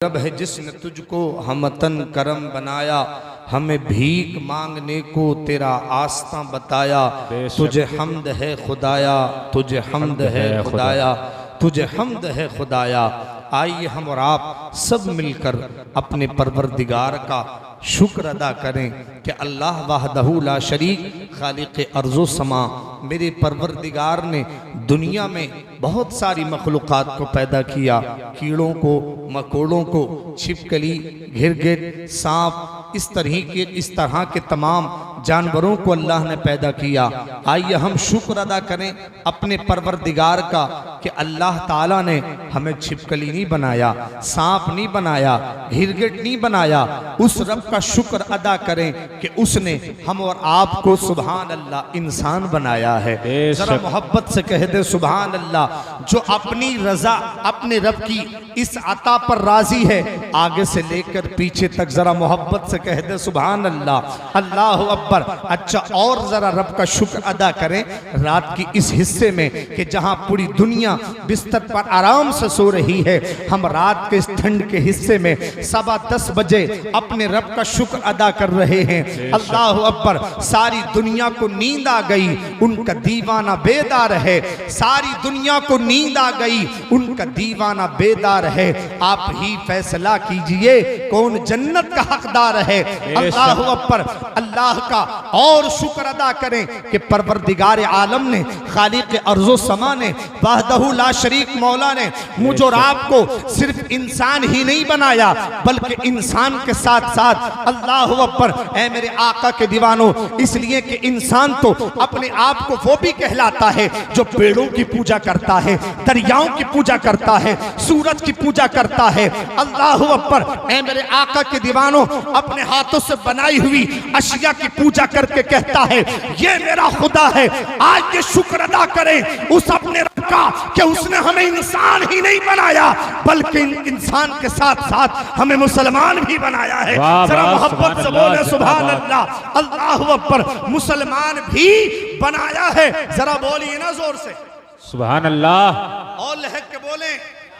रब है जिसने तुझको हमतन करम बनाया, हमें भीख मांगने को तेरा आस्था बताया। तुझे हम्द है खुदाया, तुझे हम्द है खुदाया, तुझे हम्द है खुदाया। आइए हम और आप सब मिलकर अपने परवरदिगार का शुक्र अदा करें कि अल्लाह वाहदहू ला शरीक खालिक अर्ज़ो समा, मेरे परवरदिगार ने दुनिया में बहुत सारी मखलूक़ात को पैदा किया। कीड़ों को, मकोड़ों को, छिपकली, घिरगिट, सांप, इस तरह के तमाम जानवरों को अल्लाह ने पैदा किया। आइए हम शुक्र अदा करें अपने परवरदिगार का कि अल्लाह ताला ने हमें छिपकली नहीं बनाया, सांप नहीं बनाया, घिरगिट नहीं बनाया। उस रब का शुक्र अदा करें कि उसने हम और आपको सुभान अल्लाह इंसान बनाया है। जरा मोहब्बत से कह दे सुभान अल्लाह। जो अपनी रजा अपने रब की इस अता पर राजी है, आगे से लेकर पीछे तक जरा मोहब्बत से कह दे सुभान अल्लाह, अल्लाह अकबर। अच्छा, और जरा रब का शुक्र अदा करें रात की इस हिस्से में कि जहां पूरी दुनिया बिस्तर पर आराम से सो रही है, हम रात के इस ठंड के हिस्से में 10:15 बजे अपने रब का शुक्र अदा कर रहे हैं। अल्लाह अकबर। सारी दुनिया को नींद आ गई, उनका दीवाना बेदार है। सारी दुनिया को नींद आ गई, उनका दीवाना बेदार है। आप ही फैसला कीजिए कौन जन्नत का हकदार है। अल्लाह अकबर। अल्लाह का और शुक्र अदा करें कि परवरदिगार आलम ने, खालिक अर्ज़ो समा ने, वहदहू ला शरीक मौला ने मुझ और आपको सिर्फ इंसान ही नहीं बनाया, बल्कि इंसान के साथ साथ अल्लाह अकबर ऐ मेरे आका के दीवानों, इसलिए कि इंसान तो अपने आप को वो भी कहलाता है जो पेड़ों की पूजा करता है, दरियाओं की पूजा करता है, सूरज की पूजा करता है। अल्लाह अकबर ऐ मेरे आका के दीवानों, अपने हाथों से बनाई हुई अशिया की पूजा करके कहता है ये मेरा खुदा है। आज ये शुक्र अदा करें उस अपने रब का कि उसने हमें इंसान ही नहीं बनाया, बल्कि इंसान के साथ साथ हमें मुसलमान भी बनाया है। जरा मोहब्बत से बोले सुभान अल्लाह। अल्लाह अकबर। मुसलमान भी बनाया है। जरा बोलिए ना जोर से सुभान अल्लाह। और लहक के बोले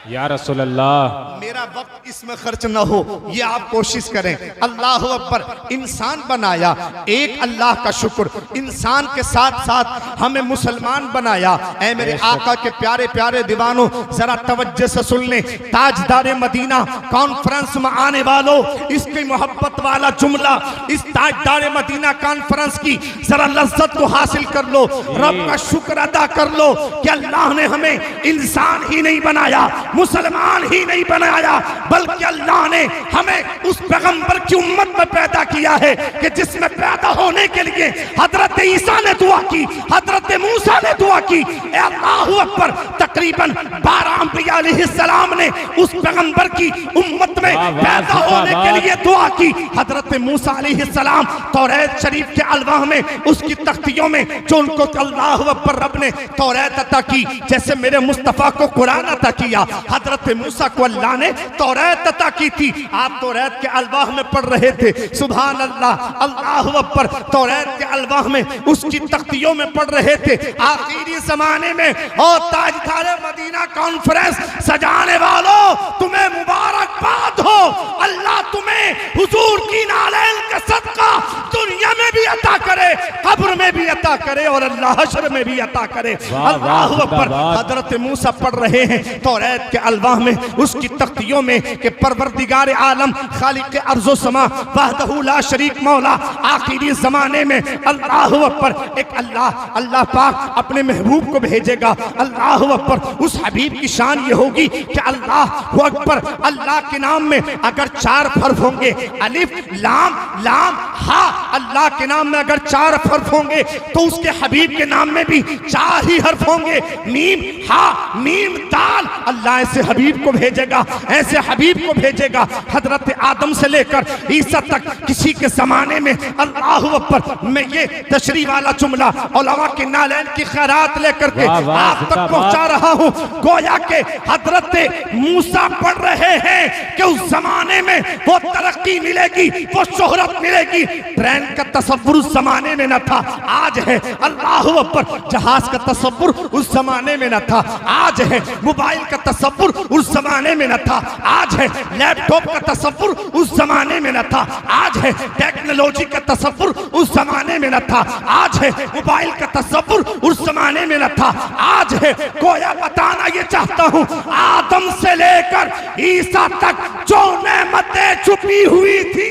या रसूल अल्लाह। मेरा वक्त इसमें खर्च न हो, ये आप कोशिश करें। अल्लाह अकबर। इंसान बनाया, एक अल्लाह का शुक्र। इंसान के साथ साथ हमें मुसलमान बनाया। ऐ मेरे आका के प्यारे प्यारे दीवानों, जरा तवज्जो से सुन लें। ताजदार मदीना कॉन्फ्रेंस में आने वालों, इसकी मोहब्बत वाला जुमला इस ताजदार मदीना कॉन्फ्रेंस की जरा लज्जत को हासिल कर लो, रब का शुक्र अदा कर लो कि अल्लाह ने हमें इंसान ही नहीं बनाया, मुसलमान ही नहीं बनाया, बल्कि अल्लाह ने हमें उस पैगंबर की उम्मत में पैदा किया है कि जिसमें पैदा होने के लिए हजरत ईसा ने दुआ की, हजरत मूसा ने दुआ की। अल्लाहू अकबर। तकरीबन 12 अंबिया अलैहिस्सलाम ने उस पैगंबर की उम्मत में पैदा होने के लिए दुआ की। हजरत मूसा अलैहिस्सलाम तौरात शरीफ के अलवाह में, उसकी तख्तियों में जो उनको अल्लाहू अकबर रब ने तौरात अता की, जैसे मेरे मुस्तफा को कुरान अता किया, हजरत मूसा को अल्लाह ने तौरात अता की थी। आप तौरात के अलवाह में पढ़ रहे थे सुभान अल्लाह। अल्लाहू अकबर। तौरात के अलवाह में, उसकी तख्तियों में पढ़ रहे थे। आखिरी जमाने में और ताजदार मदीना कॉन्फ्रेंस सजाने वालों, तुम्हें मुबारकबाद हो। अल्लाह तुम्हें हुजूर की नालैन का सदका दुनिया में भी अता करे, कब्र में भी अता करे और अल्लाह हश्र में भी अता करे। अल्लाहू अकबर। हजरत मूसा पढ़ रहे हैं तौरात के अलवाह में, उसकी तख्तियों में कि परवरदिगार आलम खालिक अर्ज़ो समा वहदहू ला शरीक मौला आखिरी जमाने में अल्लाहू अकबर एक अल्लाह पाक अपने महबूब को भेजेगा। अल्लाहू अकबर। उस हबीब की शान ये होगी कि अल्लाह अकबर। अल्लाह के नाम में अगर 4 हर्फ होंगे, अलिफ लाम लाम हा, अल्लाह के नाम में अगर 4 हर्फ होंगे तो उसके हबीब के नाम में भी 4 ही हर्फ होंगे, मीम हा मीम दाल। अल्लाह ऐसे हबीब को भेजेगा, ऐसे हबीब को भेजेगा। हजरत आदम से लेकर ईसा तक किसी के जमाने में अल्लाहू अकबर। मैं ये तशरीह वाला जुमला उलमा के नालैन की खैरात लेकर के आप तक पहुंचा रहा हूं। गोया के हजरत मूसा पढ़ रहे हैं कि उस जमाने में वो तरक्की मिलेगी, वो शोहरत मिलेगी। ट्रेन ट्रेन का तसव्वुर उस जमाने में न था, आज है। अल्लाह अकबर। जहाज का तसव्वुर उस जमाने में न था, आज है। मोबाइल का तसव्वुर उस जमाने में न था, आज है। लैपटॉप का तसव्वुर उस जमाने में न था, आज है। टेक्नोलॉजी का तसव्वुर उस जमाने में न था, आज है। मोबाइल का तसव्वुर उस जमाने में न था, आज है। गोया बताना ये चाहता हूं, आदम से लेकर ईसा तक जो नेमतें छुपी हुई थी,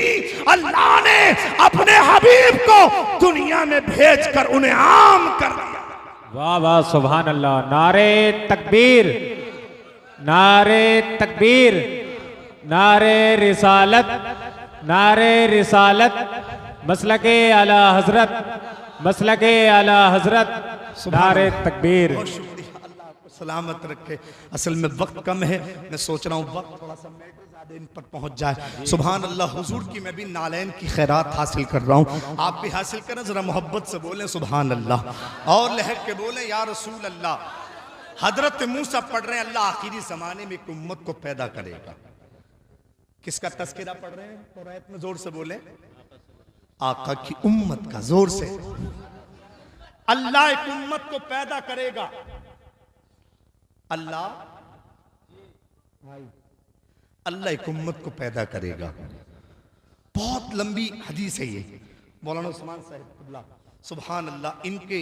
अल्लाह ने अपने हबीब को दुनिया में भेजकर उन्हें आम कर दिया। वाह वाह सुभान अल्लाह। नारे तकबीर, नारे तकबीर, नारे रिसालत, नारे रिसालत, मसलके आला हजरत, मसलके आला हजरत, नारे तकबीर। बहुत शुक्रिया, अल्लाह आपको सलामत रखे। असल में वक्त कम है, मैं सोच रहा हूँ वक्त थोड़ा सा ज्यादा इन पर पहुंच जाए। सुभान अल्लाह। हुजूर की मैं भी नालैन की खैरात हासिल कर रहा हूँ, आप भी हासिल करें। जरा मोहब्बत से बोलें सुभान अल्लाह और लहक के बोलें या रसूल अल्लाह। हजरत मूसा पढ़ रहे हैं, अल्लाह आखिरी जमाने में एक उम्मत को पैदा करेगा। किसका तस्करा पढ़ रहे हैं? तौरात में जोर से बोले, आका की उम्मत का। जोर से। अल्लाह एक उम्मत को पैदा करेगा। अल्लाह एक उम्मत को पैदा करेगा। बहुत लंबी हदीस है ये। मौलाना उस्मान साहब सुभान अल्लाह, इनके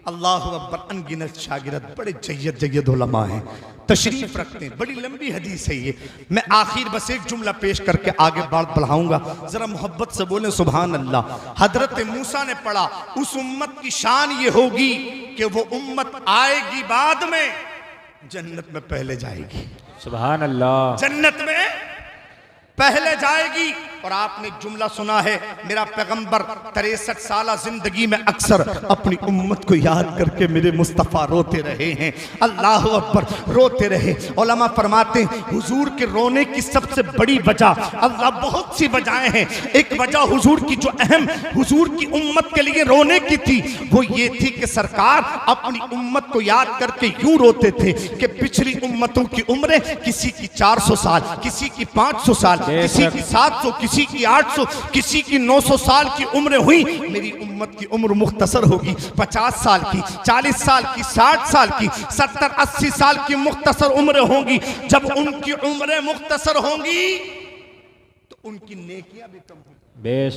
अल्लाह अकबर अनगिनत शागिर्द बड़े जय्यद उलमा हैं, तशरीफ रखते हैं। बड़ी लंबी हदीस है ये। मैं आखिर बस एक जुमला पेश करके आगे बात बढ़ाऊंगा। जरा मोहब्बत से बोले सुभान अल्लाह। हजरत मूसा ने पढ़ा, उस उम्मत की शान ये होगी कि वो उम्मत आएगी बाद में, जन्नत में पहले जाएगी। सुभान अल्लाह। जन्नत में पहले जाएगी। और आपने एक जुमला सुना है, मेरा पैगंबर 63 साल जिंदगी में अक्सर अपनी उम्मत को याद करके मेरे मुस्तफ़ा रोते रहे हैं। अल्लाह अकबर, रोते रहे। उलमा फरमाते हैं हुजूर के रोने की सबसे बड़ी वजह, अल्लाह बहुत सी वजहें हैं, एक वजह हुजूर की जो अहम हुजूर की उम्मत के लिए रोने की थी, वो ये थी कि सरकार अपनी उम्मत को याद करके यूं रोते थे कि पिछली उम्मतों की उम्रें, किसी की 400 साल, किसी की 500 साल, किसी की 700, किसी की 800, किसी की 900 साल की उम्र हुई। मेरी उम्मत की उम्र मुख्तसर होगी, 50 साल की, 40 साल की, 60 साल की, 70-80 साल की मुख्तसर उम्र होंगी। जब उनकी उम्रें मुख्तसर होंगी तो उनकी नेकियां भी कम होंगी।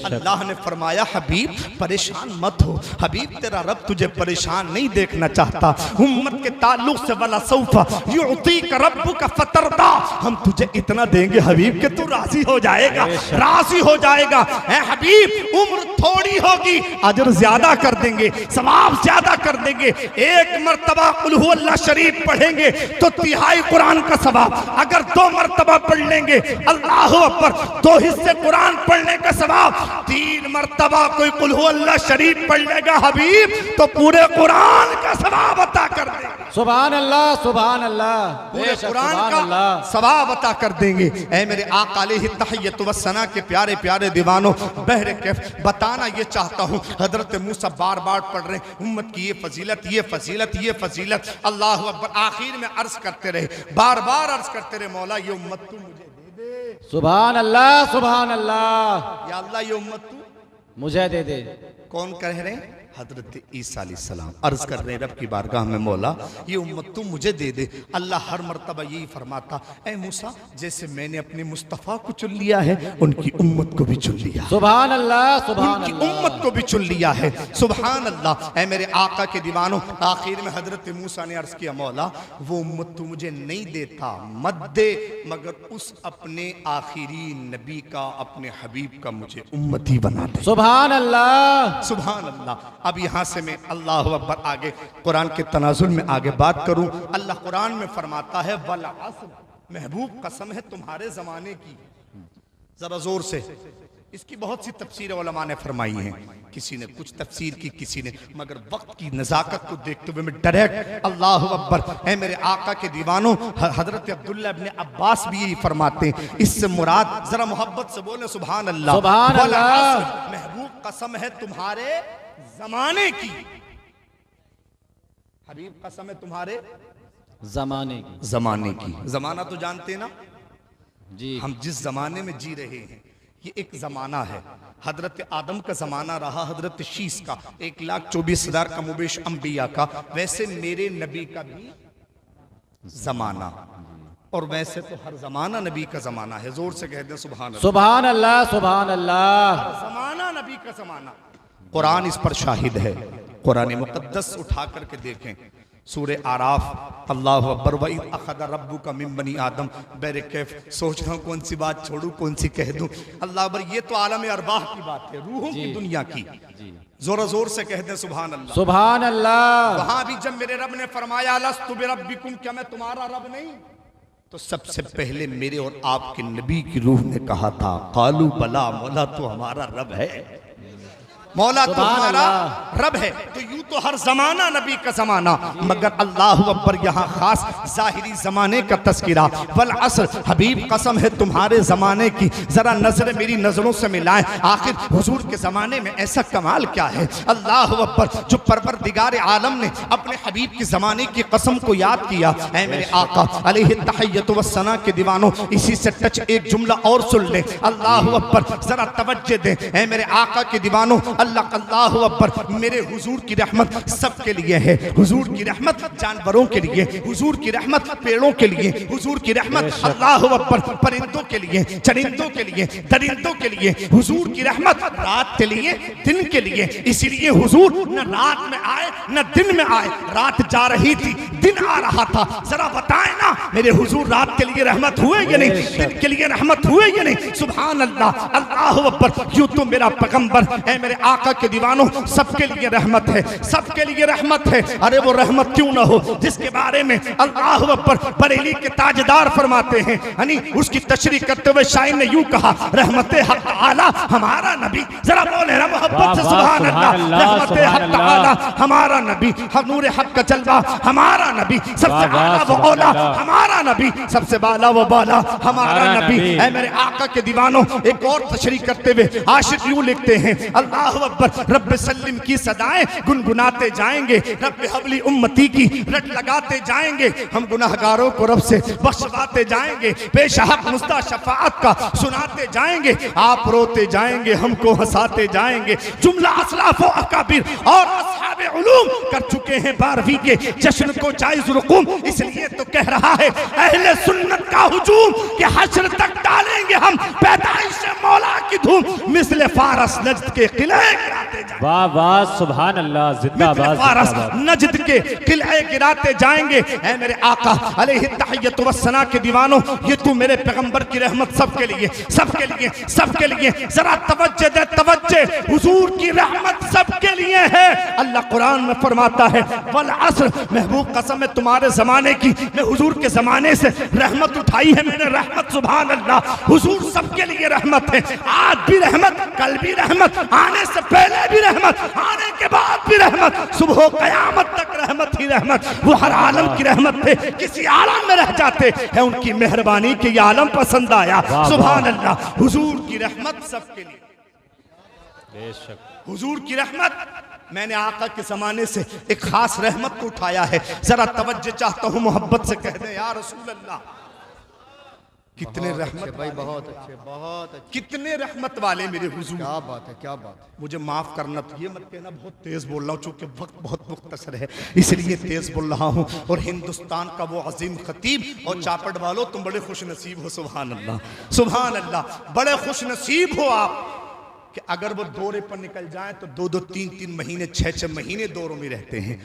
अल्लाह ने फरमाया हबीब परेशान मत हो, हबीब तेरा रब तुझे परेशान नहीं देखना चाहता। उम्मत के ताल्लुक से वला सौफा युतीक रब्बुका फतरदा, हम तुझे इतना देंगे हबीब कि तू राजी हो जाएगा, राजी हो जाएगा। है हबीब, उम्र थोड़ी होगी, अजर ज्यादा कर देंगे, सवाब ज्यादा कर देंगे। एक मर्तबा कुल हु अल्लाह शरीफ पढ़ेंगे तो तिहाई कुरान का सवाब, अगर 2 मर्तबा पढ़ लेंगे अल्लाह अकबर 2 हिस्से कुरान पढ़ने का सवाब, 3 मर्तबा कोई कुल हु अल्लाह शरीफ पढ़ लेगा हबीब तो पूरे कुरान का सवाब अता कर देगा। सुभान अल्लाह, सुभान अल्लाह। पूरे कुरान का सवाब अता कर देंगे। ऐ मेरे आका अलैहि तहिय्यतु वस्सना के प्यारे प्यारे दीवानों, बहरे कैफ बताना ये चाहता हूँ, हजरत मूसा बार बार पढ़ रहे हैं उम्मत की ये फजीलत, ये फजीलत, ये फजीलत। अल्लाह अकबर। आखिर में अर्ज करते रहे, बार बार अर्ज करते रहे, मौला ये उम्मत तू मुझे दे दे। सुभान अल्लाह, सुभान अल्लाह। या अल्लाह ये उम्मत तू मुझे दे दे। कौन कह रहे हैं? हजरत ईसा अलैहिस्सलाम अर्ज कर रहे हैं रब की बारगाह में, मौला ये उम्मत तू मुझे दे दे। अल्लाह हर मर्तबा यही फरमाता, ऐ मूसा जैसे मैंने अपने मुस्तफ़ा को चुन लिया है, उनकी उम्मत को भी चुन लिया। सुभान अल्लाह, सुभान उनकी उम्मत को भी चुन लिया है। सुभान अल्लाह। ऐ मेरे आका के दीवानों, आखिर में हजरत मूसा ने अर्ज किया, मौला वो उम्मत तू मुझे नहीं देता, मत दे, मगर उस अपने आखिरी नबी का, अपने हबीब का मुझे उम्मती बना दे। सुभान अल्लाह, सुभान अल्लाह। अब यहां से मैं अल्लाह अकबर आगे कुरान के तनाजुल में आगे बात करूं। अल्लाह कुरान में फरमाता है वल अस्र, महबूब कसम है तुम्हारे जमाने की। जरा जोर से, इसकी बहुत सी तफसीर उलमा ने फरमाई हैं, किसी ने कुछ तफसीर की, किसी ने, मगर वक्त की नजाकत को देखते हुए मैं डायरेक्ट अल्लाह अकबर। है मेरे आका के दीवानों, हजरत अब्दुल्ला इब्ने अब्बास भी यही फरमाते हैं, इससे मुराद, जरा मोहब्बत से बोले सुभान अल्लाह, सुभान अल्लाह, महबूब कसम है तुम्हारे जमाने की, हबीब कसम है तुम्हारे जमाने की। जमाने की। जमाना तो जानते ना जी, हम जिस जमाने में जी रहे हैं, ये एक जमाना है। हजरत आदम का जमाना रहा, हजरत शीस का, 1,24,000 कमोबेश अंबिया का, वैसे मेरे नबी का भी जमाना, और वैसे तो हर जमाना नबी का जमाना है। जोर से कह दें सुभान अल्लाह। सुभान अल्लाह, सुभान अल्लाह। जमाना नबी का जमाना, कुरान इस पर शाहिद है। कुरान मुकद्दस उठा करके देखें, सूरे आराफ, अल्लाह अकबर, व इज़ अख़ज़ रब्बुका मिन बनी आदम। बैरे कैफ सोच रहा हूँ कौन सी बात छोड़ूं कौन सी कह दूं। अल्लाह अकबर, ये तो आलम अरवाह की बात है, रूहों की दुनिया की। जोर जोर से कह दें सुभान अल्लाह, सुभान अल्लाह। वहां भी जब मेरे रब ने फरमाया अलस्तु बिरब्बिकुम, क्या मैं तुम्हारा रब नहीं, तो सबसे पहले मेरे और आपके नबी की रूह ने कहा था कालू बला, मौला तो हमारा रब है, मौला तो हमारा रब है। तो यूं तो हर जमाना नबी का जमाना, मगर अल्लाह अकबर यहाँ खास जाहिरी जमाने का तस्किरा। वल असर, हबीब कसम है तुम्हारे जमाने की, जरा नजर मेरी नजरों से मिलाएं, आखिर हुजूर के जमाने में ऐसा कमाल क्या है। अल्लाह अकबर, जो परवरदिगार आलम ने अपने हबीब के जमाने की कसम को याद किया। ऐ मेरे आका अलैहि तहय्यतु वस्सना के दीवानों, इसी से टच एक जुमला और सुन ले। अल्लाह अकबर, जरा तवज्जो दे। ऐ मेरे आका के दीवानों, अल्लाह अकबर, मेरे हुजूर की रहमत सबके लिए है। हुजूर की रहमत जानवरों के लिए, हुजूर की रहमत पेड़ों के लिए, हुजूर की रहमत अल्लाह अकबर परिंदों के लिए, चरिंदों के लिए, दरिंदों के लिए। हुजूर की रहमत रात के लिए, दिन के लिए। इसीलिए हुजूर न रात में आए न दिन में आए, रात जा रही थी दिन आ रहा था। जरा बताएं ना, मेरे हुजूर रात के लिए रहमत हुए या नहीं, दिन के लिए रहमत हुए या नहीं। सुभान अल्लाह, अल्लाह अकबर। यूं तो मेरा पैगंबर है मेरे आका के दीवानों सबके लिए रहमत है, सबके लिए रहमत है। अरे वो रहमत क्यों ना हो जिसके बारे में अल्लाह अकबर बरेली के ताजदार फरमाते हैं, यानी उसकी तशरीह करते हुए शायर ने यूं कहा, रहमते हक आला हमारा नबी। जरा बोले ना मोहब्बत से सुभान अल्लाह। रहमते हक आला हमारा नबी, नूर हक का जलवा हमारा नबी, सबसे आला व औला हमारा नबी, सबसे बाला व बाला हमारा नबी। ऐ मेरे आका के दीवानों, एक और तशरीह करते हुए आशिक यूं लिखते हैं, अल्लाह अकबर, रब्बे सल्लिम की सदाएं गुनगुनाते जाएंगे, रब्बे हबली उम्मती की रट लगाते जाएंगे। हम गुनाहगारों को रब से बख्शवाते जाएंगे, बेशहक मुस्ता शफाअत का सुनाते जाएंगे। आप रोते जाएंगे, हमको हंसाते जाएंगे। जुमला असलाफ व अकाबिर और असहाबे उलूम कर चुके हैं 12वीं के जश्न को जायज रुकूम। इसलिए तो कह रहा है अहले सुन्नत का हुजूम कि हश्र तक डालेंगे हम पैदाइश मौला की धूम, मिस्ल फारस नजद के किले गिराते जाएंगे। वाह वाह सुभान अल्लाह, जिंदाबाद फारस नजद के किले गिराते जाएंगे। ऐ मेरे आका अलैहि तहय्यतु वस्सना के दीवानों, ये तू मेरे पैगंबर की रहमत सबके लिए, सबके लिए, सबके लिए। जरा तवज्जो दे, तवज्जो, हुजूर की रहमत सबके लिए है। अल्लाह कुरान में फरमाता है वल असर, महबूब कसम है तुम्हारे जमाने की, मैं हुजूर के जमाने से रहमत उठाई है मैंने, रहमत सुभान अल्लाह। हुजूर सबके लिए रहमत है, आज भी रहमत, कल भी रहमत, आने से पहले भी रहमत, आने के बाद भी रहमत, सुबह कयामत तक रहमत ही रहमत। वो हर आलम की रहमत थे, किसी आलम में रह जाते हैं, उनकी मेहरबानी के ये आलम पसंद आया। सुभान अल्लाह, हुजूर की रहमत सबके लिए, हुजूर की रहमत। मैंने आका के जमाने से एक खास रहमत को उठाया है, जरा तवज्जो चाहता हूं, मोहब्बत से कह दे या रसूल अल्लाह। कितने रहमत भाई, बहुत अच्छे, बहुत अच्छे, कितने रहमत वाले मेरे हुजूर। क्या बात है, क्या बात है। मुझे माफ करना, तो ये मत कहना बहुत तेज बोल रहा हूँ, चूंकि वक्त बहुत मुख्तसर है इसलिए तेज बोल रहा हूँ। और हिंदुस्तान का वो अजीम खतीब और चापड़ वालों, तुम बड़े खुश नसीब हो, सुभान अल्लाह, सुभान अल्लाह, बड़े खुश नसीब हो आप कि अगर वो दौरे पर निकल जाए तो 2-2, 3-3 महीने, 6-6 महीने दौरों में रहते हैं।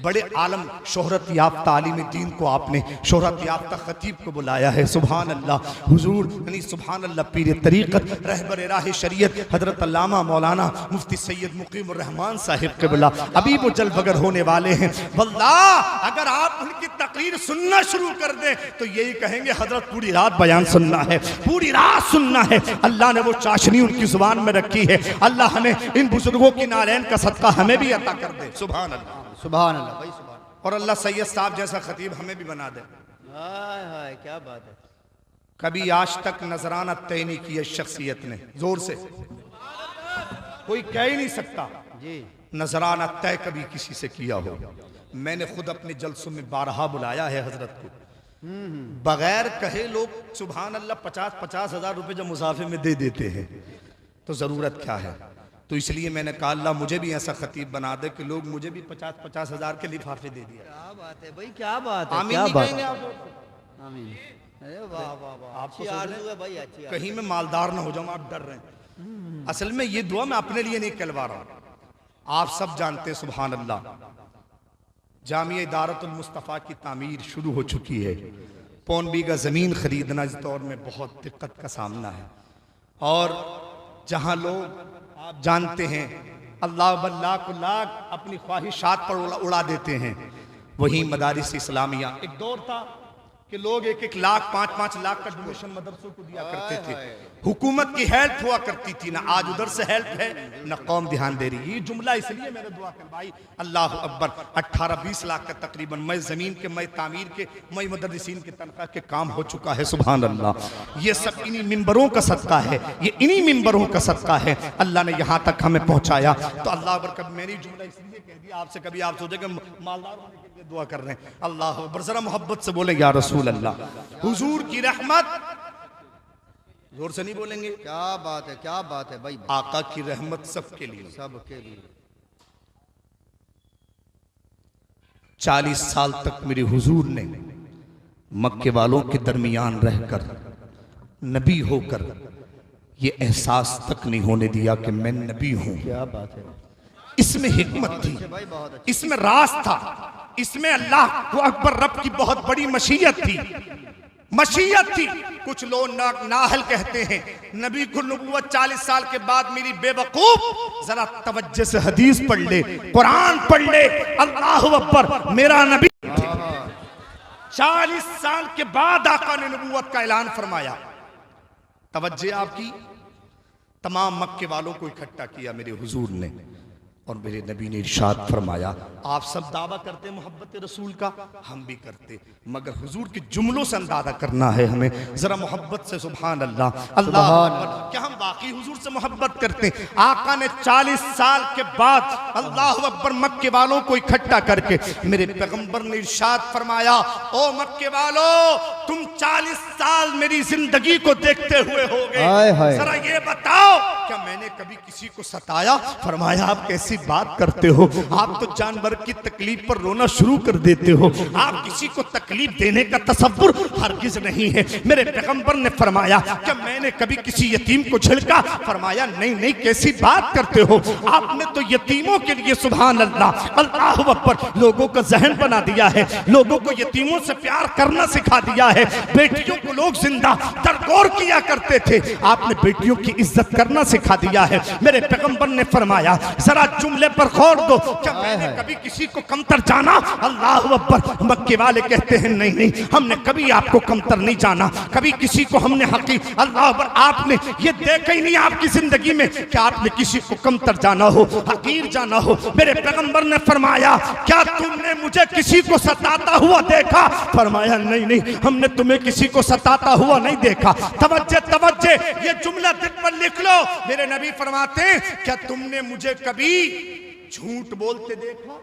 बड़े आलम शोहरत याफ्ता आलिम दीन को आपने शोहरत याफ्ता खतीब को बुलाया है, सुभान अल्लाह। हुजूर यानी सुभान अल्लाह पीर तरीक़त रहबर राह शरीयत हजरत अल्लामा मौलाना मुफ्ती सैयद मुकीमुर रहमान साहिब क़िबला अभी वो जल बगर होने वाले हैं। वल्लाह अगर आप उनकी तकरीर सुनना शुरू कर दें तो यही कहेंगे हजरत पूरी रात बयान सुनना है, पूरी रात सुनना है। अल्लाह ने वो चाशनी उनकी जुबान में रखी है। अल्लाह हमें इन बुजुर्गों की नालैन का सदका हमें भी अता कर दे, सुभान अल्लाह, सुभान अल्लाह भाई, सुभान। और अल्लाह सैयद साहब जैसा खतीब हमें भी बना दे। हाय हाय क्या बात है। कभी आज तक नजराना तय नहीं किया शख्सियत ने, जोर से कोई कह ही नहीं सकता जी नजराना तय कभी किसी से किया हो। मैंने खुद अपने जलसों में बारहा बुलाया है हजरत को, बगैर कहे लोग सुभान अल्लाह 50-50 हज़ार रुपए जब मुसाफे में दे देते हैं तो ज़रूरत क्या है। तो इसलिए मैंने कहा अल्लाह मुझे भी ऐसा खतीब बना दे कि लोग मुझे भी 50-50 हज़ार के लिफाफे दे दिया। क्या बात है भाई, क्या बात है, आमीन क्या नहीं बात कहेंगे है। आप? आमीन। अरे वाह वाह वाह, आपको अच्छी आरज़ू है भाई, अच्छी आरज़ू। कहीं मैं मालदार ना हो जाऊं, आप डर रहे हैं। असल में ये दुआ मैं अपने लिए नहीं कहलवा रहा हूं, आप सब जानते हैं सुभान अल्लाह जामिया इदारतुल मुस्तफ़ा की तामीर शुरू हो चुकी है। 5 बीघा ज़मीन खरीदना इस दौर में बहुत दिक्कत का सामना है। और जहां लोग आप जानते हैं अल्लाह बल्ला को लाख अपनी ख्वाहिशात पर उड़ा देते हैं, वहीं मदारिस इस्लामिया एक दौर था कि लोग 1-1 लाख 5-5 लाख का डोनेशन मदरसों को दिया करते थे। हुकूमत की हेल्प हुआ करती थी, ना आज उधर से हेल्प है ना कौम ध्यान दे रही। ये जुमला इसलिए मैंने दुआ कर भाई अल्लाह अकबर 18-20 लाख का तकरीबन मैं ज़मीन के, मैं तामीर के, मैं मुदर्रिसीन के तनख्वाह के काम हो चुका है। सुभान अल्लाह, ये सब इन्हीं मिंबरों का सदका है, ये इन्हीं मिंबरों का सदका है। अल्लाह ने यहाँ तक हमें पहुँचाया। तो अल्लाह अकबर कभी मैंने जुमला इसलिए कह दिया आपसे, कभी आप सोचे कि मालदार होने के लिए दुआ कर रहे हैं। अल्लाह अकबर, जरा मोहब्बत से बोले या रसूल अल्लाह, हुजूर की रहमत, जोर से नहीं बोलेंगे। क्या बात है, क्या बात है भाई, आका की रहमत सबके लिए, सबके लिए। 40 साल तक मेरे हुजूर ने मक्के वालों के दरमियान रहकर नबी होकर ये एहसास तक नहीं होने दिया कि मैं नबी हूं। क्या बात है, इसमें हिकमत थी, भाई बहुत अच्छी। इसमें राज था, इसमें अल्लाह को अकबर रब की बहुत बड़ी मशीयत थी, मशीयत थी। कुछ लोग नाहल कहते हैं नबी को नबूवत 40 साल के बाद मेरी बेवकूफ, जरा तवज्जो से हदीस पढ़ ले, कुरान पढ़ ले। अल्लाह अकबर, मेरा नबी 40 साल के बाद आका ने नबूवत का ऐलान फरमाया। तवज्जो आपकी, तमाम मक्के वालों को इकट्ठा किया मेरे हुजूर ने और मेरे नबी ने इरशाद फरमाया, आप सब दावा करते मोहब्बत रसूल का, हम भी करते, मगर हुजूर के जुमलों से अंदाजा करना है हमें जरा मोहब्बत से। सुभान अल्लाह, अल्लाह अकबर। क्या हम बाकी हुजूर से मोहब्बत करते हैं? आका ने 40 साल के बाद अल्लाह अकबर मक्के वालों को इकट्ठा करके मेरे पैगंबर ने इरशाद फरमाया, ओ मक्के वालों, तुम 40 साल मेरी जिंदगी को देखते हुए हो गए, जरा ये बताओ क्या मैंने कभी किसी को सताया? फरमाया, आप कैसी बात करते हो, आप तो जानवर की तकलीफ पर रोना शुरू कर देते हो, आप किसी को तकलीफ देने का तसव्वुर हरगिज नहीं है। मेरे पैगंबर ने फरमाया, क्या मैंने कभी किसी यतीम को झिड़का? फरमाया, नहीं नहीं, कैसी बात करते हो, आपने तो यतीमों के लिए सुभान अल्लाह, अल्लाह अकबर, लोगों का जहन बना दिया है, लोगों को यतीमों से प्यार करना सिखा दिया है। बेटियों को लोग जिंदा दरगोर किया करते थे, आपने बेटियों की इज्जत करना सिखा दिया है। मेरे पैगंबर ने फरमाया, जरा जुमले पर गौर दो, क्या मैंने कभी किसी को कमतर जाना? अल्लाह अकबर। मक्के वाले कहते हैं, नहीं नहीं, हमने कभी आपको कमतर नहीं जाना, कभी किसी को हमने हकी। अल्लाह अकबर, आपने ये देखा ही नहीं आपकी जिंदगी में कि आपने किसी को कमतर जाना हो, हकीर जाना हो। मेरे पैगंबर ने फरमाया, क्या तुमने मुझे किसी को सताता हुआ देखा? फरमाया, नहीं नहीं, हमने तुम्हें किसी को सताता हुआ नहीं देखा। तवज्जो तवज्जो, ये जुमला दिल पर लिख लो। मेरे नबी फरमाते हैं, क्या तुमने मुझे कभी झूठ बोलते देखा?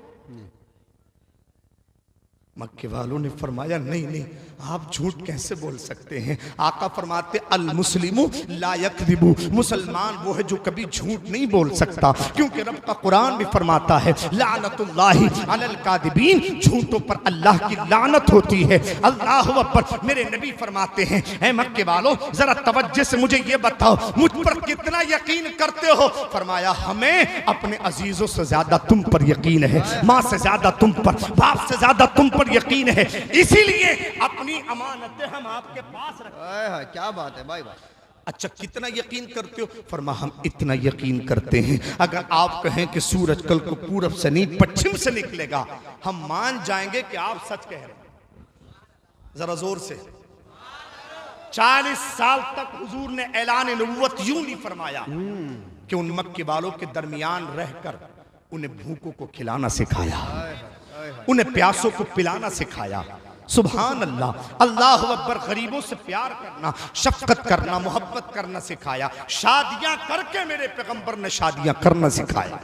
मक्के वालों ने फरमाया, नहीं नहीं, आप झूठ कैसे बोल सकते हैं? आका फरमाते, अल मुस्लिमु ला यकदिबु, मुसलमान वो है जो कभी झूठ नहीं बोल सकता, क्योंकि रब का कुरान भी फरमाता है, लानतुल्लाहि अलल कादिबीन, झूठों पर अल्लाह की लानत होती है। अल्लाह अकबर। मेरे नबी फरमाते हैं, ऐ मक्के वालों, जरा तवज्जो से मुझे ये बताओ, मुझ पर कितना यकीन करते हो? फरमाया, हमें अपने अजीजों से ज्यादा तुम पर यकीन है, माँ से ज्यादा तुम पर, बाप से ज्यादा तुम पर यकीन है, इसीलिए अपनी अमानतें हम आपके पास रखते हैं। क्या बात है भाई, अच्छा, कितना यकीन करते हो? फरमा, हम इतना यकीन करते हैं, अगर आप कहें कि सूरज कल को पूरब से नहीं पश्चिम से निकलेगा, हम मान जाएंगे कि आप सच कह रहे हैं। जरा जोर से। 40 साल तक हुजूर ने ऐलान नबूवत यूं नहीं फरमाया कि उन मक्के वालों के दरमियान रहकर उन्हें भूखों को खिलाना सिखाया, उन्हें प्यासों को पिलाना सिखाया। सुभान अल्लाह, अल्लाह अकबर। गरीबों से प्यार करना, शफकत करना, मोहब्बत करना सिखाया। शादियां करके मेरे पैगंबर ने शादियां करना सिखाया।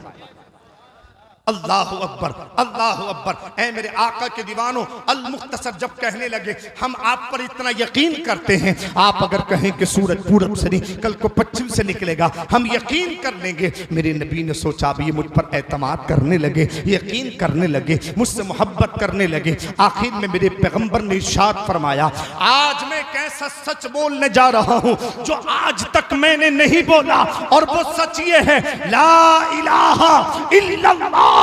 अल्लाह अकबर, अल्लाह अकबर। ऐ मेरे आका के दीवानों, अल मुख्तसर जब कहने लगे हम आप पर इतना यकीन करते हैं, आप अगर कहें कि सूरज पूरब से नहीं कल को पश्चिम से निकलेगा हम यकीन कर लेंगे। मेरे नबी ने सोचा अब ये मुझ पर एतमाद करने लगे, यकीन करने लगे, मुझसे मोहब्बत करने लगे। आखिर में मेरे पैगंबर ने इरशाद फरमाया, आज मैं कैसा सच बोलने जा रहा हूं जो आज तक मैंने नहीं बोला, और वो सच ये है, ला इलाहा इल्लल्लाह,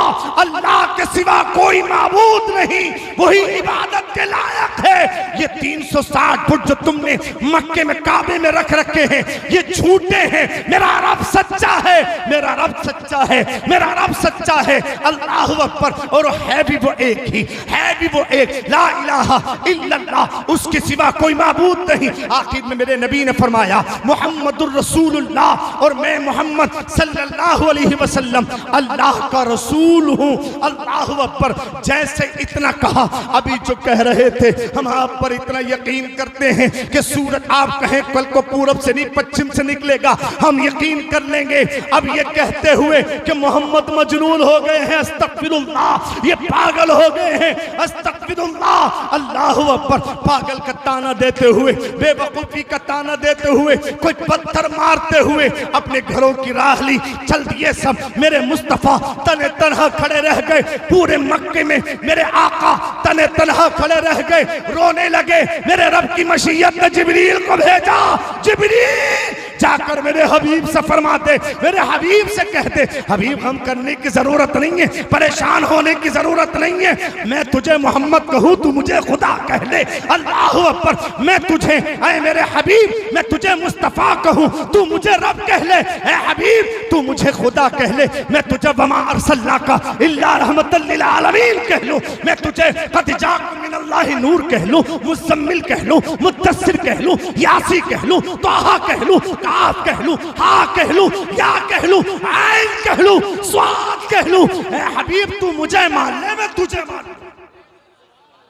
अल्लाह के सिवा कोई माबूद नहीं, वही इबादत के लायक है। ये 360 फुट जो तुमने मक्के में काबे में रख रखे हैं ये झूठे हैं, मेरा रब सच्चा है, मेरा रब सच्चा है, मेरा रब सच्चा है। अल्लाह अकबर। और है भी वो एक ही, है भी वो एक, ला इलाहा इल्लल्लाह, उसके सिवा कोई माबूद नहीं। आखिर में मेरे नबी ने फरमाया मुहम्मदुर रसूलुल्लाह, और मैं मोहम्मद सल्लल्लाहु अलैहि वसल्लम अल्लाह का रसूल हूं। अल्लाह अकबर। जैसे इतना कहा, अभी जो कह रहे थे हम आप पर इतना यकीन करते हैं कि सूरज आप कहें कल को पूरब से नहीं पश्चिम से निकलेगा हम यकीन कर लेंगे। अब ये कहते हुए कि मोहम्मद मजनून हो गए हैं, अस्तगफिरुल्लाह, ये पागल हो गए हैं, अस्तगफिरुल्लाह। अल्लाह अकबर। पागल का ताना देते हुए, बेवकूफी का ताना देते हुए, कोई पत्थर मारते हुए अपने घरों की राह ली, चल दिए सब। मेरे मुस्तफा तने तनहा खड़े रह गए, पूरे मक्के में मेरे आका तने तनहा खड़े रह गए, रोने लगे। मेरे रब की मशीयत ने जिब्रील को भेजा, जिब्रील जाकर मेरे हबीब से फरमाते, मेरे हबीब से कहते, हबीब हम करने की जरूरत नहीं है, परेशान होने की जरूरत नहीं है, मैं तुझे मोहम्मद कहूं तू मुझे खुदा कह ले। अल्लाह अकबर। मैं तुझे ऐ मेरे हबीब मैं तुझे मुस्तफा कहूं तू मुझे रब कह ले, ऐ हबीब तू मुझे खुदा कह ले। मैं तुझे वमा अरसलना का इल्ला रहमतल लिल आलमीन कह लूं, मैं तुझे कद जाकुम मिनल्लाहि नूर कह लूं, मुज़म्मिल कह लूं, मुद्दस्सिर कह लूं, यासी कह लूं, ताहा कह लूं, काफ कह लूं, हा कह लूं, या कह लूं, ऐन कह लूं, स्वाद कह लूं। ऐ हबीब तू मुझे मान ले, मैं तुझे मान लूं।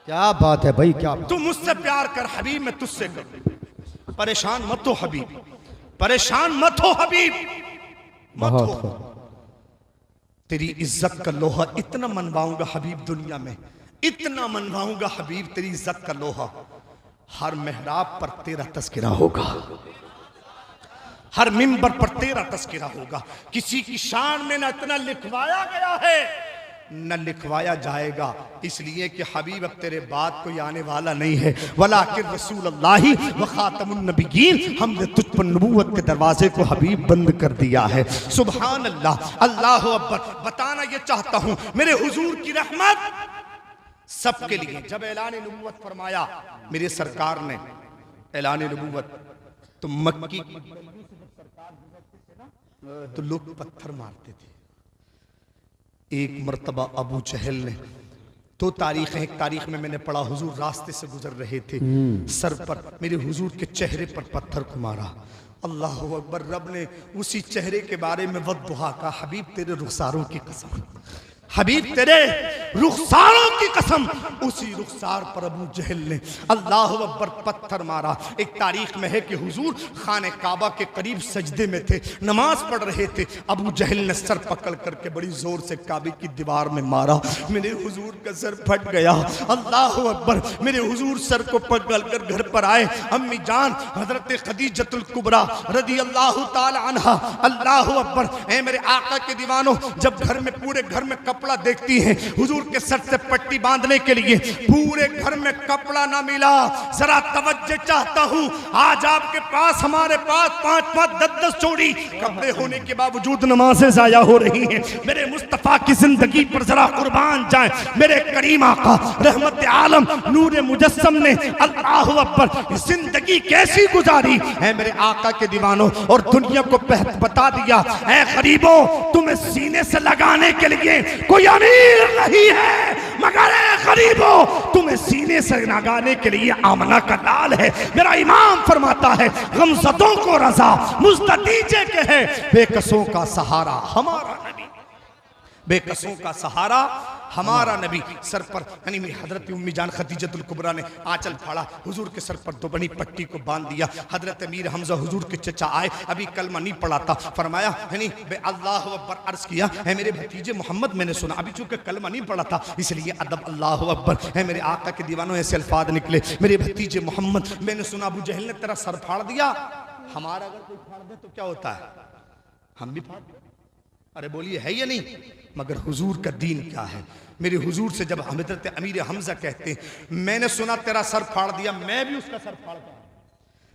क्या बात है भाई, क्या बात। तू मुझसे प्यार कर हबीब, मैं तुझसे कर। परेशान मत हो हबीब, परेशान मत हो हबीब, मत हो। तेरी इज्जत का लोहा इतना मनवाऊंगा हबीब दुनिया में, इतना मनवाऊंगा हबीब तेरी इज्जत का लोहा, हर मेहराब पर तेरा तस्करा होगा, हर मिंबर पर तेरा तस्करा होगा। किसी की शान में न इतना लिखवाया गया है न लिखवाया जाएगा, इसलिए कि हबीब अब तेरे बाद कोई आने वाला नहीं है। वलाकिन रसूलुल्लाह व खातमुन नबिय्यीन, हमने तुझ पर नबूवत के दरवाजे को हबीब बंद कर दिया है। सुभान अल्लाह, अल्लाह अकबर। बताना ये चाहता हूं मेरे हुजूर की रहमत सबके लिए। जब ऐलान नबूवत फरमाया मेरे सरकार ने, ऐलान नबूवत, तो मक्की तो लोग पत्थर मारते थे। एक मर्तबा अबू जहल ने, तो तारीख है, एक तारीख में मैंने पढ़ा हुजूर रास्ते से गुजर रहे थे, सर पर मेरे हुजूर के चेहरे पर पत्थर को मारा। अल्लाह अकबर। रब ने उसी चेहरे के बारे में वद्दुहा का, हबीब तेरे रुखसारों की कसम, हबीब तेरे रुखसारों की कसम, उसी रुखसार पर अबू जहल ने अल्लाह अकबर पत्थर मारा। एक तारीख में है कि हुजूर खाने काबा के करीब सजदे में थे, नमाज पढ़ रहे थे, अबू जहल ने सर पकड़ करके बड़ी जोर से काबे की दीवार में मारा, मेरे हुजूर का सर फट गया। अल्लाह अकबर। मेरे हुजूर सर को पकड़ कर घर पर आए, अम्मी जान हजरत खदीजतुल कुबरा रदी अल्लाह ताला अन्हा, अल्लाह अकबर। ऐ मेरे आका के दीवानों, जब घर में पूरे घर में कपड़ा देखती हैं, हुजूर के सर से पट्टी बांधने के लिए पूरे घर में कपड़ा ना मिला। जरा तवज्जो चाहता हूं, आज आपके पास हमारे पास 5-5 10-10 जोड़ी कपड़े होने के बावजूद नमाजें जाया हो रही हैं। मेरे मुस्तफा की जिंदगी पर जरा कुर्बान जाए मेरे करीम आका रहमत आलम नूर मुजस्सम ने, अल्लाह अकबर, जिंदगी कैसी गुजारी है मेरे आका के दीवानों, और दुनिया को बता दिया, ऐ गरीबों तुम्हें सीने से लगाने के लिए कोई अमीर नहीं है, मगर गरीबों तुम्हें सीने से लगाने के लिए आमना का लाल है। मेरा इमाम फरमाता है, गमज़दों को रज़ा मुस्तदीजे के है, बेकसों का सहारा हमारा नबी। बेकसों का सहारा हमारा नबी। सर पर यानी हजरत उम्मी जान खदीजतुल कुबरा ने आंचल फाड़ा, हुजूर के सर पर दो बड़ी पट्टी को बांध दिया। हजरत अमीर हमजा हुजूर के चचा आए, अभी कलमा नहीं पढ़ा था, फरमाया यानी अल्लाह अकबर अर्ज किया, है मेरे भतीजे मोहम्मद मैंने सुना, अभी चूंकि कलमा नहीं पढ़ा था इसलिए अदब अल्लाह अकबर, है मेरे आका के दीवानों ऐसे अल्फाज निकले, मेरे भतीजे मोहम्मद मैंने सुना अबू जहल ने तेरा सर फाड़ दिया। हमारा अगर कोई फाड़ दे तो क्या होता है, हम भी फाड़, अरे बोलिए है या नहीं। मगर हुजूर का दीन क्या है। मेरे हुजूर से जब हजरत अमीर हमजा कहते हैं मैंने सुना तेरा सर फाड़ दिया, मैं भी उसका सर फाड़ दूं,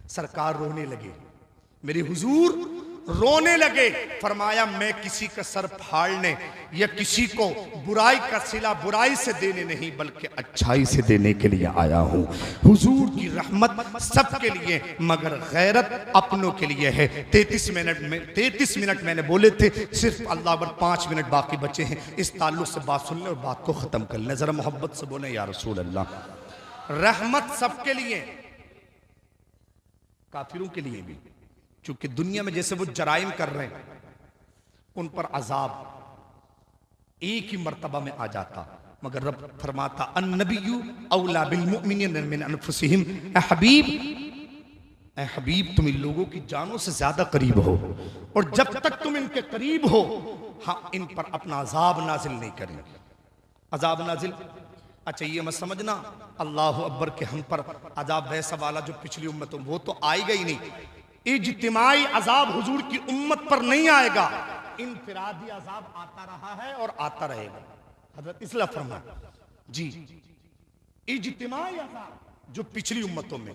सरकार रोने लगे, मेरे हुजूर रोने लगे, फरमाया मैं किसी का सर फाड़ने या किसी को बुराई का सिला बुराई से देने नहीं बल्कि अच्छाई से देने के लिए आया हूं। हुजूर की रहमत सबके लिए मगर गैरत अपनों के लिए है। 33 मिनट मैंने बोले थे, सिर्फ अल्लाह पर 5 मिनट बाकी बचे हैं। इस ताल्लुक से बात सुन ले और बात को खत्म कर ले, जरा मोहब्बत से बोले या रसूल अल्लाह। रहमत सबके लिए, काफिरों के लिए भी, क्योंकि दुनिया में जैसे वो जराइम कर रहे हैं उन पर अजाब एक ही मर्तबा में आ जाता, मगर रब फरमाता अन्नबिय्यु औला बिल मुमिनीन मिन अनफुसिहिम, ए हबीब तुम इन लोगों की जानों से ज्यादा करीब हो, और जब तक तुम इनके करीब हो हाँ इन पर अपना अजाब नाजिल नहीं करेंगे। अजाब नाजिल, अच्छा ये मत समझना अल्लाह अकबर के हम पर अजाब वैसा वाला जो पिछली उम्मतों, वो तो आएगा ही नहीं। इज्तिमाई अजाब हुजूर की उम्मत पर नहीं आएगा, इनफिरादी अजाब आता रहा है और आता रहेगा। हजरत इसलिए फरमाया जी इज्तिमाई अजाब जो पिछली उम्मतों में,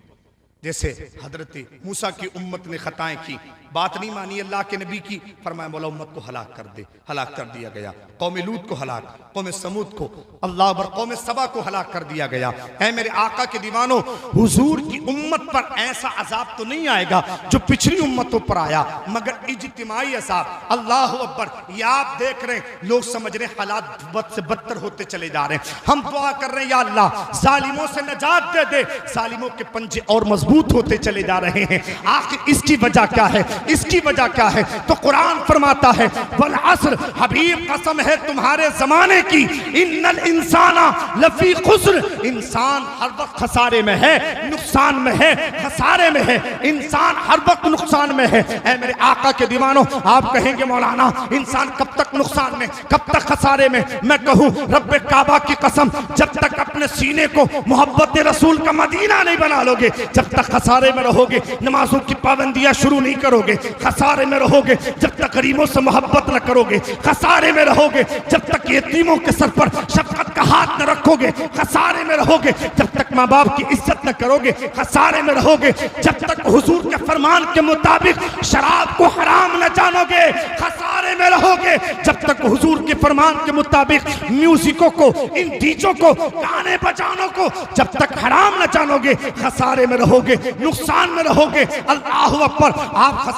जैसे हजरत मूसा की उम्मत ने खताएं की, बात नहीं मानी अल्लाह के नबी की, फरमाया मौला उम्मत को हलाक कर दे, हलाक कर दिया गया। कौम लूत को हलाक, कौम समूद को अल्लाह पर, कौम सबा को हलाक कर दिया गया। ऐ मेरे आका के दीवानों, हुजूर की उम्मत पर ऐसा अजाब तो नहीं आएगा जो पिछली उम्मतों पर आया, मगर इज्तिमाई अजाब। अल्लाह अकबर, ये आप देख रहे हैं लोग समझ रहे हालात बद से बदतर होते चले जा रहे हैं। हम दुआ कर रहे हैं या अल्लाह जालिमों से नजात दे दे, जालिमों के पंजे और मजबूत होते चले जा रहे हैं। आखिर इसकी वजह क्या है, इसकी वजह क्या है? तो कुरान फरमाता है वल अस्र, हबीब कसम है तुम्हारे जमाने की, इन्नल इंसाना लफी खुस्र, इंसान हर वक्त खसारे में है, नुकसान में है, खसारे में है, इंसान हर वक्त नुकसान में है। ऐ मेरे आका के दीवानों, आप कहेंगे मौलाना इंसान कब तक नुकसान में, कब तक खसारे में? मैं कहूं रब्बे काबा की कसम, जब तक अपने सीने को मोहब्बत रसूल का मदीना नहीं बना लोगे, जब तक खसारे में रहोगे। नमाजों की पाबंदियां शुरू नहीं करोगे, खसारे में रहोगे। जब तक गरीबों से मोहब्बत न करोगे, खसारे में रहोगे। जब तक यतीमों के सर पर शफकत का हाथ न रखोगे, खसारे में रहोगे। जब तक माँ बाप की इज्जत न करोगे, खसारे में रहोगे। जब तक हुजूर के फरमान के मुताबिक शराब को हराम न जानोगे, खसारे में रहोगे। जब तक हुजूर के फरमान के मुताबिक म्यूजिकों को, इन डीजों को, गाने बजानों को जब तक हराम न जानोगे, खसारे में रहोगे, नुकसान में रहोगे। अल्लाह अकबर।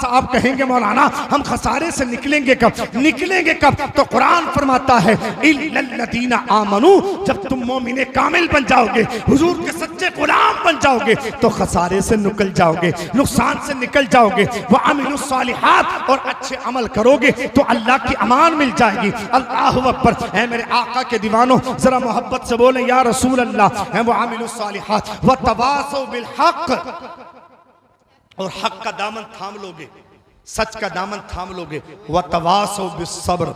आप कहेंगे मौलाना हम खसारे से निकलेंगे कब, निकलेंगे कब? तो कुरान फरमाता है इल्लल्लज़ीना आमनू, जब तुम मोमिने कामिल बन जाओगे, हुजूर के सच्चे गुलाम बन जाओगे, तो खसारे से निकल जाओगे, नुकसान से निकल जाओगे। व अमिलुस सालिहात, और अच्छे अमल करोगे तो अल्लाह की अमान मिल जाएगी। अल्लाह अकबर। है मेरे आका के दीवानों, जरा मोहब्बत से बोले या रसूल अल्लाह। है वो अमिलुस सालिहात व तवासौ बिल हक, और हक का दामन थाम लोगे, सच का दामन थाम लोगे। व तवासौ बिस्सब्र,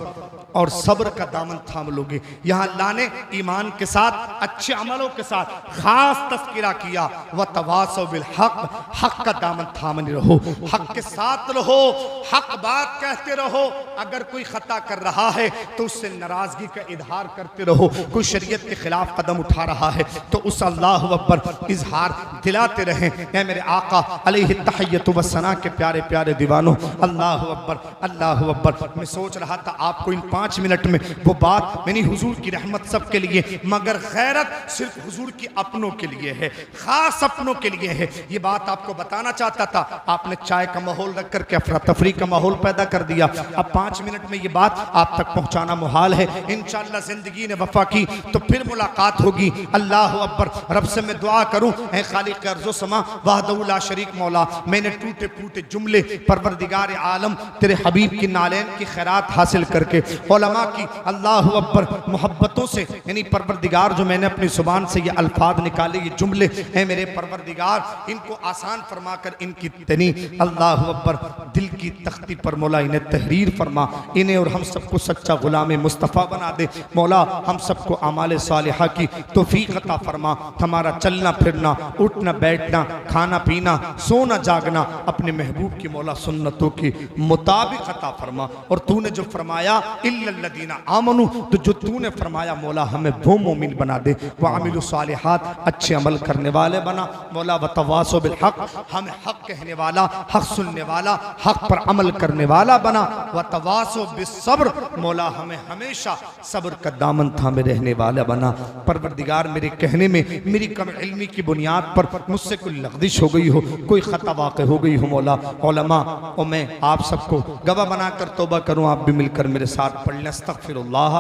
और सब्र का दामन थाम लोगे। यहाँ अल्लाह ने ईमान के साथ, अच्छे अमलों के साथ खास तस्किरा किया। व तवासौ बिल हक, हक का दामन थामने रहो, हक के साथ रहो, हक बात कहते रहो। अगर कोई खता कर रहा है तो उससे नाराजगी का इजहार करते रहो। कोई शरीयत के खिलाफ कदम उठा रहा है तो उस अल्लाह अकबर इजहार दिलाते रहें। ऐ मेरे आका अलैहि तहियतु व सना के प्यारे प्यारे दीवानों, अल्लाह अकबर, अल्लाह अकबर। मैं सोच रहा था आपको इन 5 मिनट में वो बात, मैंने हुजूर की रहमत सबके लिए, मगर गैरत सिर्फ हुजूर की अपनों के लिए है, खास अपनों के लिए है। ये बात आपको बताना चाहता था। आपने चाय का माहौल रख करके अफरा तफरी का माहौल पैदा कर दिया। अब 5 मिनट में ये बात आप तक पहुंचाना मुहाल है। इंशाअल्लाह जिंदगी ने वफा की तो फिर मुलाकात होगी। अल्लाह अकबर। रब से मैं दुआ करूं, ऐ खालिक अर्ज़ो समा वहदहु ला शरीक मौला, मैंने टूटे फूटे जुमले परवरदिगार परवरदिगार आलम तेरे हबीब की नालैन की खैरात हासिल करके उलमा की अल्लाह अकबर मोहब्बतों से, यानी परवरदिगार जो मैंने अपनी ज़ुबान से ये अल्फाज निकाले, ये जुमले हैं मेरे परवरदिगार, इनको आसान फरमा कर इनकी तनी अल्लाह अकबर दिल की तख्ती पर मौला इन्हें तहरीर फरमा, इन्हें और हम सबको सच्चा गुलाम मुस्तफ़ा बना दे। मौला हम सबको आमाल सालिहा की तौफीक अता फरमा। हमारा चलना फिरना, उठना बैठना, खाना पीना, सोना जागना अपने महबूब की मौला सुन्नतों के मुताबिक अता फरमा। और तूने जो फरमाया इल्लल्लज़ीना आमनू, तो जो तूने फरमाया मौला हमें वो मोमिन बना दे। व अमिलु सालिहात, अच्छे अमल करने वाले बना मौला। व तवासो बिल हक, हमें हक कहने वाला, हक सुनने वाला, हक पर अमल करने वाला बना। व तवासो बिस्सब्र, मौला हमें हमेशा सब्र का दामन थामे रहने वाला बना। परवरदिगार मेरे कहने में मेरी कम इल्मी की बुनियाद पर मुझसे कोई लग़ज़िश हो गई हो, कोई ख़ता वाक़ हो गई हो मौला, उलमा और मैं आप सबको गवाह बनाकर तौबा करूँ। आप भी मिलकर मेरे साथ पढ़ लें, अस्तग़फिरुल्लाह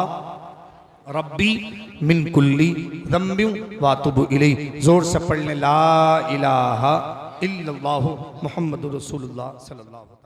रब्बी मिन कुल्ली ज़म्बिन व अतूबु इलैह। जोर से पढ़ लें, ला इलाहा इल्लल्लाहु मुहम्मदुर रसूलुल्लाह सल्लल्लाहु।